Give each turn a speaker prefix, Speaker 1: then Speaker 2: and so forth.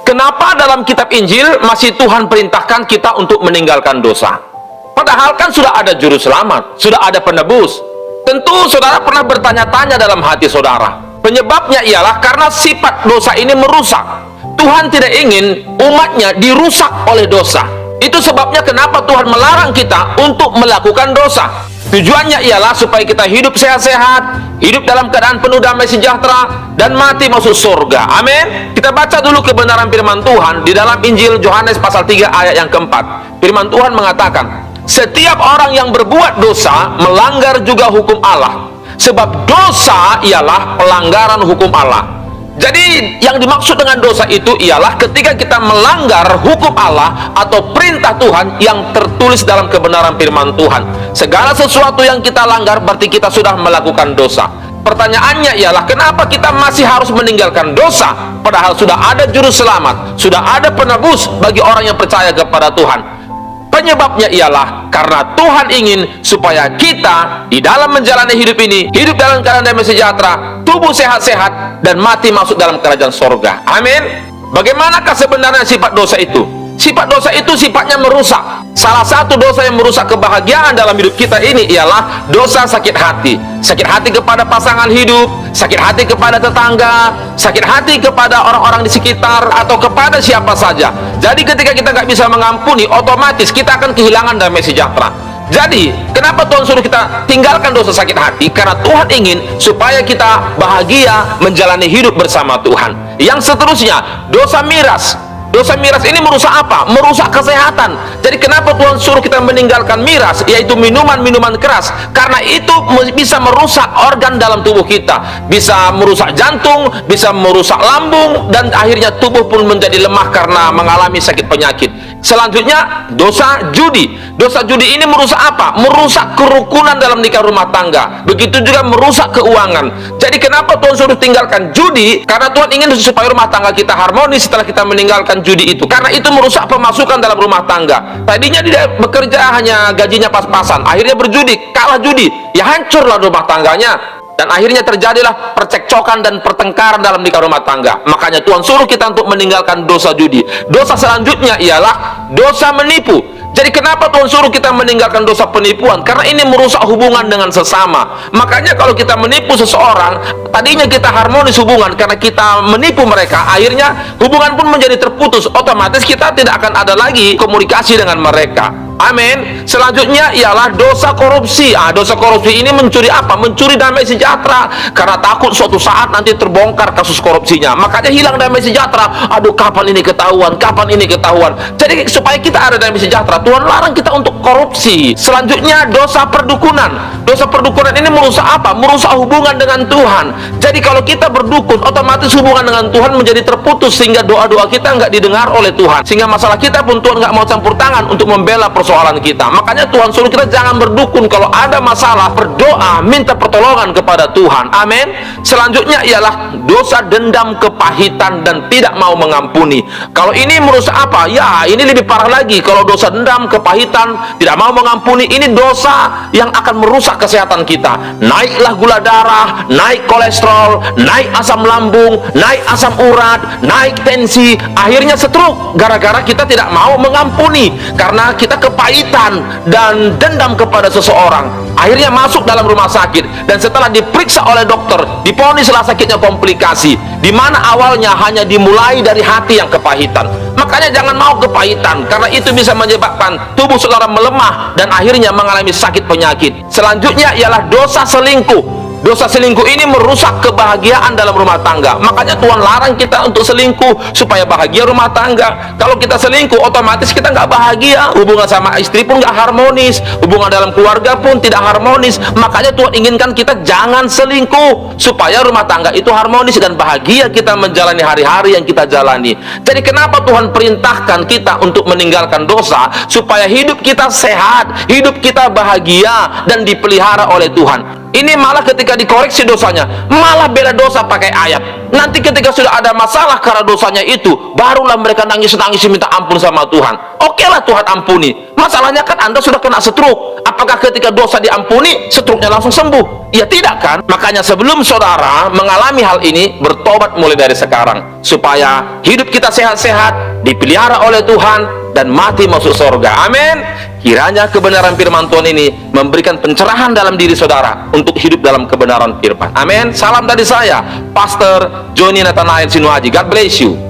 Speaker 1: Kenapa dalam kitab Injil masih Tuhan perintahkan kita untuk meninggalkan dosa? Padahal kan sudah ada juru selamat, sudah ada penebus. Tentu saudara pernah bertanya-tanya dalam hati saudara. Penyebabnya ialah karena sifat dosa ini merusak. Tuhan tidak ingin umatnya dirusak oleh dosa. Itu sebabnya kenapa Tuhan melarang kita untuk melakukan dosa. Tujuannya ialah supaya kita hidup sehat-sehat, hidup dalam keadaan penuh damai sejahtera, dan mati masuk surga. Amin. Kita baca dulu kebenaran firman Tuhan di dalam Injil Yohanes pasal 3 ayat yang keempat. Firman Tuhan mengatakan, setiap orang yang berbuat dosa melanggar juga hukum Allah, sebab dosa ialah pelanggaran hukum Allah. Jadi yang dimaksud dengan dosa itu ialah ketika kita melanggar hukum Allah atau perintah Tuhan yang tertulis dalam kebenaran firman Tuhan. Segala sesuatu yang kita langgar berarti kita sudah melakukan dosa. Pertanyaannya ialah kenapa kita masih harus meninggalkan dosa padahal sudah ada juru selamat, sudah ada penebus bagi orang yang percaya kepada Tuhan. Penyebabnya ialah karena Tuhan ingin supaya kita di dalam menjalani hidup ini, hidup dalam keadaan damai sejahtera, tubuh sehat-sehat, dan mati masuk dalam kerajaan sorga. Amin. Bagaimanakah sebenarnya sifat dosa itu? Sifat dosa itu sifatnya merusak. Salah satu dosa yang merusak kebahagiaan dalam hidup kita ini ialah dosa sakit hati. Sakit hati kepada pasangan hidup, sakit hati kepada tetangga, sakit hati kepada orang-orang di sekitar, atau kepada siapa saja. Jadi ketika kita nggak bisa mengampuni, otomatis kita akan kehilangan damai sejahtera. Jadi kenapa Tuhan suruh kita tinggalkan dosa sakit hati? Karena Tuhan ingin supaya kita bahagia menjalani hidup bersama Tuhan. Yang seterusnya, dosa miras. Dosa miras ini merusak apa? Merusak kesehatan. Jadi kenapa Tuhan suruh kita meninggalkan miras, yaitu minuman-minuman keras? Karena itu bisa merusak organ dalam tubuh kita, bisa merusak jantung, bisa merusak lambung, dan akhirnya tubuh pun menjadi lemah karena mengalami sakit penyakit. Selanjutnya, dosa judi. Dosa judi ini merusak apa? Merusak kerukunan dalam nikah rumah tangga. Begitu juga merusak keuangan. Jadi kenapa Tuhan suruh tinggalkan judi? Karena Tuhan ingin supaya rumah tangga kita harmonis setelah kita meninggalkan judi itu. Karena itu merusak pemasukan dalam rumah tangga. Tadinya dia bekerja hanya gajinya pas-pasan, akhirnya berjudi, kalah judi, ya hancurlah rumah tangganya. Dan akhirnya terjadilah percekcokan dan pertengkaran dalam nikah rumah tangga. Makanya Tuhan suruh kita untuk meninggalkan dosa judi. Dosa selanjutnya ialah dosa menipu. Jadi kenapa Tuhan suruh kita meninggalkan dosa penipuan? Karena ini merusak hubungan dengan sesama. Makanya kalau kita menipu seseorang, tadinya kita harmonis hubungan, karena kita menipu mereka, akhirnya hubungan pun menjadi terputus. Otomatis kita tidak akan ada lagi komunikasi dengan mereka. Amin. Selanjutnya ialah dosa korupsi. Dosa korupsi ini mencuri apa? Mencuri damai sejahtera. Karena takut suatu saat nanti terbongkar kasus korupsinya. Makanya hilang damai sejahtera. Aduh, kapan ini ketahuan? Kapan ini ketahuan? Jadi supaya kita ada damai sejahtera, Tuhan larang kita untuk korupsi. Selanjutnya dosa perdukunan. Dosa perdukunan ini merusak apa? Merusak hubungan dengan Tuhan. Jadi kalau kita berdukun, otomatis hubungan dengan Tuhan menjadi terputus, sehingga doa-doa kita nggak didengar oleh Tuhan. Sehingga masalah kita pun Tuhan nggak mau campur tangan untuk membela persoalan kita. Makanya Tuhan suruh kita jangan berdukun. Kalau ada masalah, berdoa, minta pertolongan kepada Tuhan. Amin. Selanjutnya ialah dosa dendam, kepahitan, dan tidak mau mengampuni. Kalau ini merusak apa? Ya, ini lebih parah lagi. Kalau dosa dendam, kepahitan, tidak mau mengampuni, ini dosa yang akan merusak kesehatan kita. Naiklah gula darah, naik kolesterol, naik asam lambung, naik asam urat, naik tensi, akhirnya stroke gara-gara kita tidak mau mengampuni. Karena kita kepahitan dan dendam kepada seseorang, akhirnya masuk dalam rumah sakit, dan setelah diperiksa oleh dokter, diponislah sakitnya komplikasi, di mana awalnya hanya dimulai dari hati yang kepahitan. Makanya jangan mau kepahitan, karena itu bisa menyebabkan tubuh saudara melemah dan akhirnya mengalami sakit penyakit. Selanjutnya ialah dosa selingkuh. Dosa selingkuh ini merusak kebahagiaan dalam rumah tangga. Makanya Tuhan larang kita untuk selingkuh supaya bahagia rumah tangga. Kalau kita selingkuh, otomatis kita nggak bahagia. Hubungan sama istri pun nggak harmonis. Hubungan dalam keluarga pun tidak harmonis. Makanya Tuhan inginkan kita jangan selingkuh supaya rumah tangga itu harmonis dan bahagia kita menjalani hari-hari yang kita jalani. Jadi kenapa Tuhan perintahkan kita untuk meninggalkan dosa? Supaya hidup kita sehat, hidup kita bahagia dan dipelihara oleh Tuhan. Ini malah ketika dikoreksi dosanya, malah bela dosa pakai ayat. Nanti ketika sudah ada masalah karena dosanya itu, barulah mereka nangis-nangis minta ampun sama Tuhan. Oke lah Tuhan ampuni. Masalahnya kan Anda sudah kena stroke. Apakah ketika dosa diampuni, stroke-nya langsung sembuh? Ya tidak kan? Makanya sebelum saudara mengalami hal ini, bertobat mulai dari sekarang. Supaya hidup kita sehat-sehat, dipelihara oleh Tuhan, dan mati masuk surga. Amin. Kiranya kebenaran firman Tuhan ini memberikan pencerahan dalam diri saudara untuk hidup dalam kebenaran firman. Amin. Salam dari saya, Pastor Joni Nathanael Sinuaji. God bless you.